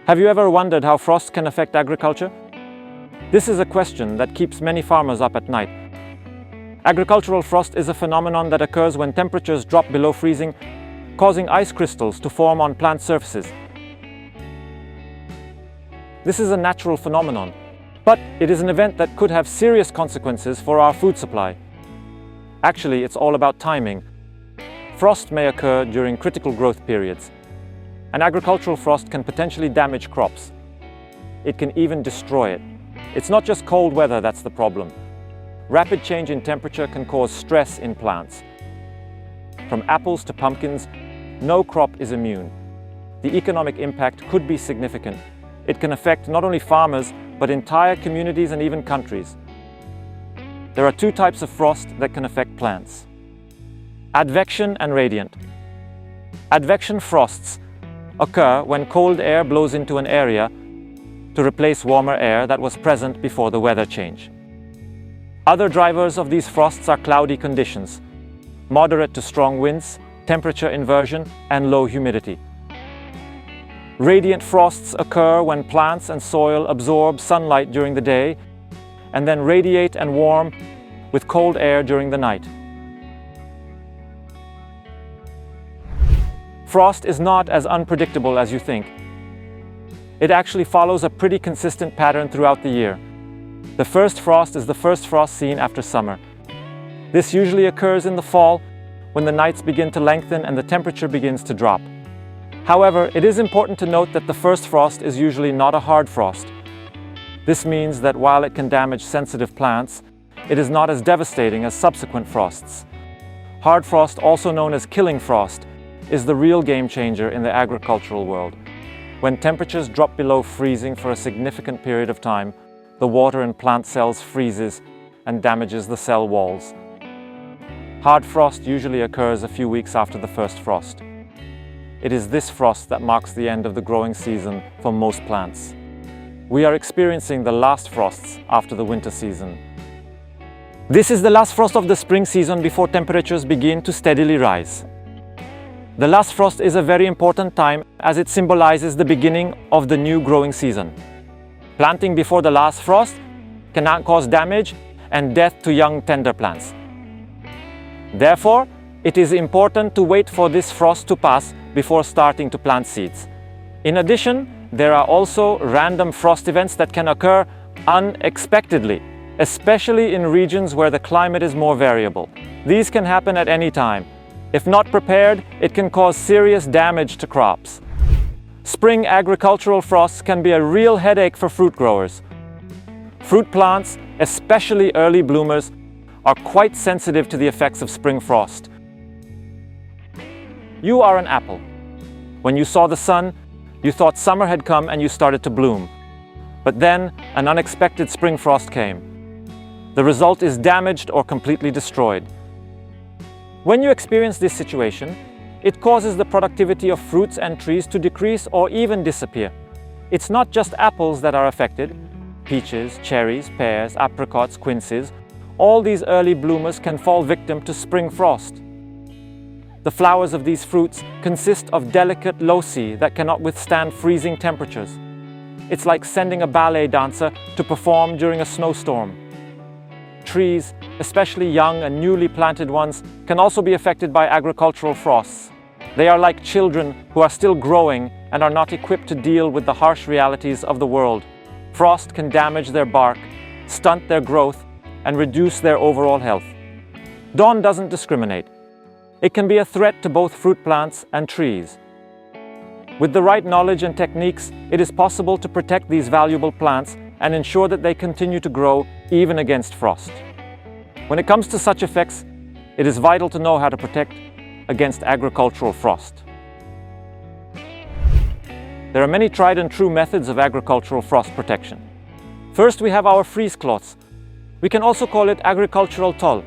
Have you ever wondered how frost can affect agriculture? This is a question that keeps many farmers up at night. Agricultural frost is a phenomenon that occurs when temperatures drop below freezing, causing ice crystals to form on plant surfaces. This is a natural phenomenon, but it is an event that could have serious consequences for our food supply. Actually, it's all about timing. Frost may occur during critical growth periods. An agricultural frost can potentially damage crops. It can even destroy it. It's not just cold weather that's the problem. Rapid change in temperature can cause stress in plants. From apples to pumpkins, no crop is immune. The economic impact could be significant. It can affect not only farmers, but entire communities and even countries. There are two types of frost that can affect plants: advection and radiant. Advection frosts occur when cold air blows into an area to replace warmer air that was present before the weather change. Other drivers of these frosts are cloudy conditions, moderate to strong winds, temperature inversion, and low humidity. Radiant frosts occur when plants and soil absorb sunlight during the day and then radiate and warm with cold air during the night. Frost is not as unpredictable as you think. It actually follows a pretty consistent pattern throughout the year. The first frost is the first frost seen after summer. This usually occurs in the fall when the nights begin to lengthen and the temperature begins to drop. However, it is important to note that the first frost is usually not a hard frost. This means that while it can damage sensitive plants, it is not as devastating as subsequent frosts. Hard frost, also known as killing frost, is the real game changer in the agricultural world. When temperatures drop below freezing for a significant period of time, the water in plant cells freezes and damages the cell walls. Hard frost usually occurs a few weeks after the first frost. It is this frost that marks the end of the growing season for most plants. We are experiencing the last frosts after the winter season. This is the last frost of the spring season before temperatures begin to steadily rise. The last frost is a very important time as it symbolizes the beginning of the new growing season. Planting before the last frost can cause damage and death to young tender plants. Therefore, it is important to wait for this frost to pass before starting to plant seeds. In addition, there are also random frost events that can occur unexpectedly, especially in regions where the climate is more variable. These can happen at any time. If not prepared, it can cause serious damage to crops. Spring agricultural frosts can be a real headache for fruit growers. Fruit plants, especially early bloomers, are quite sensitive to the effects of spring frost. You are an apple. When you saw the sun, you thought summer had come and you started to bloom. But then an unexpected spring frost came. The result is damaged or completely destroyed. When you experience this situation, it causes the productivity of fruits and trees to decrease or even disappear. It's not just apples that are affected. Peaches, cherries, pears, apricots, quinces, all these early bloomers can fall victim to spring frost. The flowers of these fruits consist of delicate loci that cannot withstand freezing temperatures. It's like sending a ballet dancer to perform during a snowstorm. Trees, especially young and newly planted ones, can also be affected by agricultural frosts. They are like children who are still growing and are not equipped to deal with the harsh realities of the world. Frost can damage their bark, stunt their growth, and reduce their overall health. Dawn doesn't discriminate. It can be a threat to both fruit plants and trees. With the right knowledge and techniques, it is possible to protect these valuable plants and ensure that they continue to grow even against frost. When it comes to such effects, it is vital to know how to protect against agricultural frost. There are many tried and true methods of agricultural frost protection. First, we have our freeze cloths. We can also call it agricultural tulle.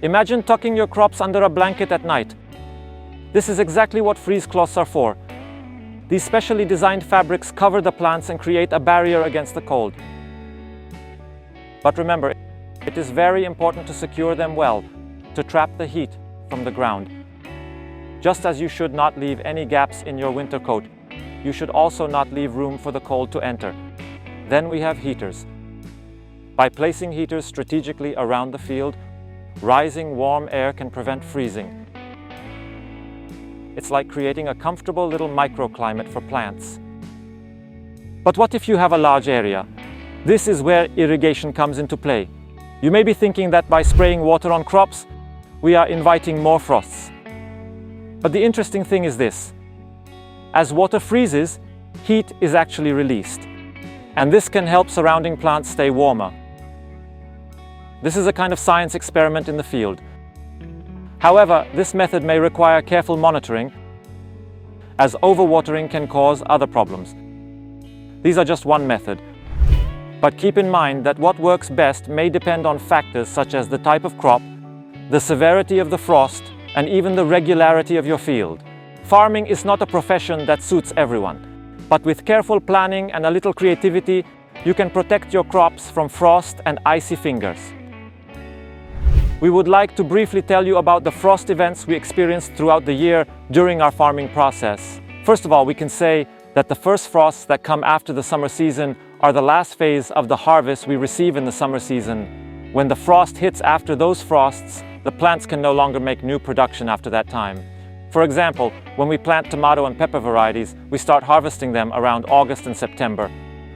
Imagine tucking your crops under a blanket at night. This is exactly what freeze cloths are for. These specially designed fabrics cover the plants and create a barrier against the cold. But remember, it is very important to secure them well to trap the heat from the ground. Just as you should not leave any gaps in your winter coat, you should also not leave room for the cold to enter. Then we have heaters. By placing heaters strategically around the field, rising warm air can prevent freezing. It's like creating a comfortable little microclimate for plants. But what if you have a large area? This is where irrigation comes into play. You may be thinking that by spraying water on crops, we are inviting more frosts. But the interesting thing is this. As water freezes, heat is actually released, and this can help surrounding plants stay warmer. This is a kind of science experiment in the field. However, this method may require careful monitoring, as overwatering can cause other problems. These are just one method. But keep in mind that what works best may depend on factors such as the type of crop, the severity of the frost, and even the regularity of your field. Farming is not a profession that suits everyone, but with careful planning and a little creativity, you can protect your crops from frost and icy fingers. We would like to briefly tell you about the frost events we experienced throughout the year during our farming process. First of all, we can say that the first frosts that come after the summer season are the last phase of the harvest we receive in the summer season. When the frost hits after those frosts, the plants can no longer make new production after that time. For example, when we plant tomato and pepper varieties, we start harvesting them around August and September.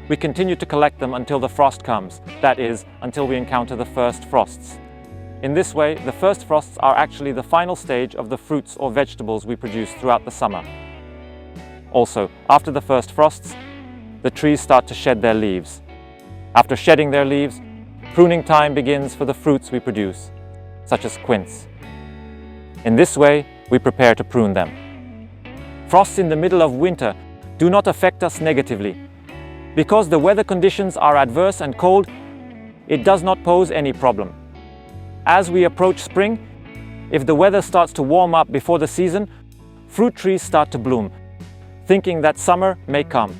We continue to collect them until the frost comes, that is, until we encounter the first frosts. In this way, the first frosts are actually the final stage of the fruits or vegetables we produce throughout the summer. Also, after the first frosts, the trees start to shed their leaves. After shedding their leaves, pruning time begins for the fruits we produce, such as quince. In this way, we prepare to prune them. Frosts in the middle of winter do not affect us negatively. Because the weather conditions are adverse and cold, it does not pose any problem. As we approach spring, if the weather starts to warm up before the season, fruit trees start to bloom, thinking that summer may come.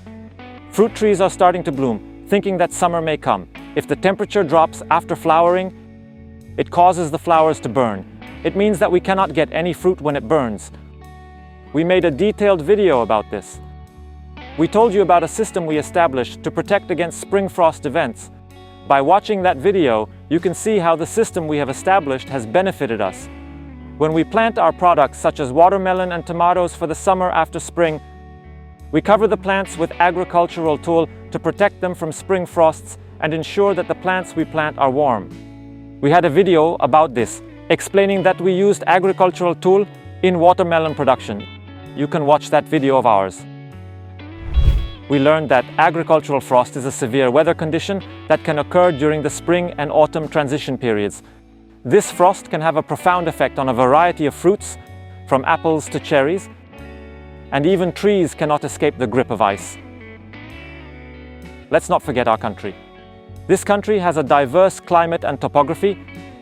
Fruit trees are starting to bloom, thinking that summer may come. If the temperature drops after flowering, it causes the flowers to burn. It means that we cannot get any fruit when it burns. We made a detailed video about this. We told you about a system we established to protect against spring frost events. By watching that video, you can see how the system we have established has benefited us. When we plant our products such as watermelon and tomatoes for the summer after spring, we cover the plants with agricultural tulle to protect them from spring frosts and ensure that the plants we plant are warm. We had a video about this, explaining that we used agricultural tulle in watermelon production. You can watch that video of ours. We learned that agricultural frost is a severe weather condition that can occur during the spring and autumn transition periods. This frost can have a profound effect on a variety of fruits, from apples to cherries, and even trees cannot escape the grip of ice. Let's not forget our country. This country has a diverse climate and topography,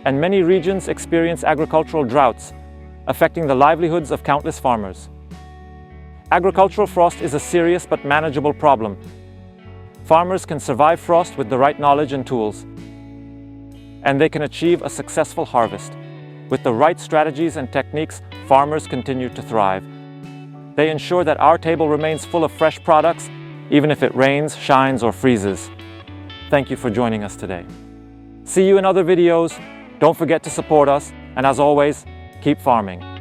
and many regions experience agricultural droughts, affecting the livelihoods of countless farmers. Agricultural frost is a serious but manageable problem. Farmers can survive frost with the right knowledge and tools, and they can achieve a successful harvest. With the right strategies and techniques, farmers continue to thrive. They ensure that our table remains full of fresh products, even if it rains, shines, or freezes. Thank you for joining us today. See you in other videos. Don't forget to support us, and as always, keep farming.